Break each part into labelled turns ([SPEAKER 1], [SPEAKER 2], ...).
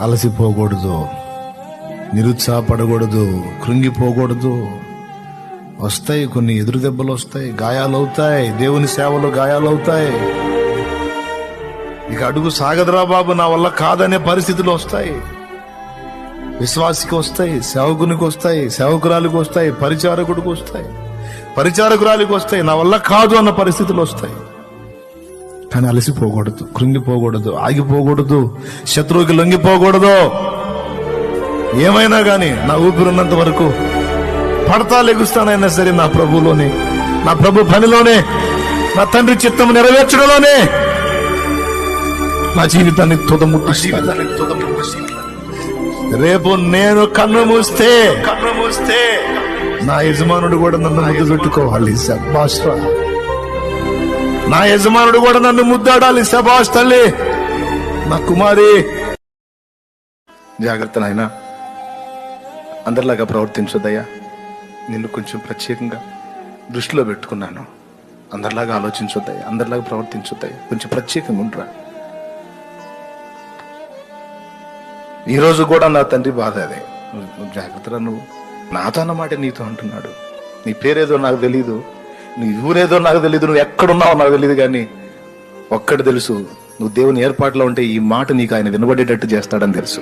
[SPEAKER 1] అలసిపోకూడదు, నిరుత్సాహపడకూడదు, కృంగిపోకూడదు. వస్తాయి కొన్ని ఎదురు దెబ్బలు వస్తాయి, గాయాలు అవుతాయి, దేవుని సేవలో గాయాలు అవుతాయి. ఇక అడుగు సాగదురా బాబు, నా వల్ల కాదనే పరిస్థితులు వస్తాయి. విశ్వాసికి వస్తాయి, సేవకునికి వస్తాయి, సేవకురాలికి వస్తాయి, పరిచారకుడికి వస్తాయి, పరిచారకురాలికి వస్తాయి. నా వల్ల కాదు అన్న పరిస్థితులు వస్తాయి. కానీ అలసిపోకూడదు, కృంగిపోకూడదు, ఆగిపోకూడదు, శత్రువుకి లొంగిపోకూడదు. ఏమైనా గాని నా ఊపిరిన్నంత వరకు పడతా లెగుస్తానైనా సరే నా ప్రభులోనే, నా ప్రభు పనిలోనే, నా తండ్రి చిత్తము నెరవేర్చడంలోనే నా జీవితాన్ని రేపు నేను కన్ను మూస్తే నా యజమానుడు కూడా నన్ను ముద్దు పెట్టుకోవాలి. శభాష్ రా, నా యజమానుడు కూడా నన్ను ముద్దాడాలి. శభాష్ తల్లి, నా కుమారి. జాగ్రత్త నాయనా, అందరిలాగా ప్రవర్తించొద్దయ్యా. నిన్ను కొంచెం ప్రత్యేకంగా దృష్టిలో పెట్టుకున్నాను. అందరిలాగా ఆలోచించొద్దయ్యా, అందరిలాగా ప్రవర్తించొద్దయ్యా, కొంచెం ప్రత్యేకంగా ఉండరా. ఈరోజు కూడా నా తండ్రి బాధ అదే. నువ్వు జాగ్రత్తగా, నువ్వు నాతో అన్నమాట నీతో అంటున్నాడు. నీ పేరేదో నాకు తెలీదు, నీ ఊరేదో నాకు తెలీదు, నువ్వు ఎక్కడున్నావో నాకు తెలియదు, కానీ ఒక్కటి తెలుసు, నువ్వు దేవుని ఏర్పాటులో ఉంటే ఈ మాట నీకు ఆయన వినబడేటట్టు చేస్తాడని తెలుసు.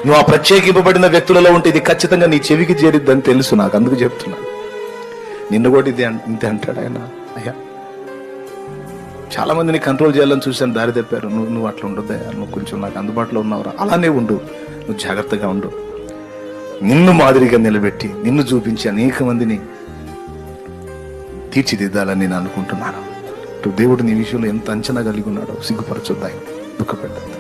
[SPEAKER 1] నువ్వు ఆ ప్రత్యేకింపబడిన వ్యక్తులలో ఉంటే ఇది ఖచ్చితంగా నీ చెవికి చేరిద్దని తెలుసు నాకు. అందుకు చెప్తున్నాను, నిన్ను కూడా ఇంతే అంటాడు ఆయన. అయ్యా, చాలా మందిని కంట్రోల్ చేయాలని చూశాను, దారి తెప్పారు. నువ్వు అట్లా ఉండొద్దయ్యా, నువ్వు కొంచెం నాకు అందుబాటులో ఉన్నావురా, అలానే ఉండు, నువ్వు జాగ్రత్తగా ఉండు. నిన్ను మాదిరిగా నిలబెట్టి, నిన్ను చూపించి అనేక మందిని తీర్చిదిద్దాలని నేను అనుకుంటున్నాను. దేవుడు నీ విషయంలో ఎంత అంచనా కలిగి ఉన్నాడో సిగ్గుపరచొద్దాయి, దుఃఖపెట్టద్దు.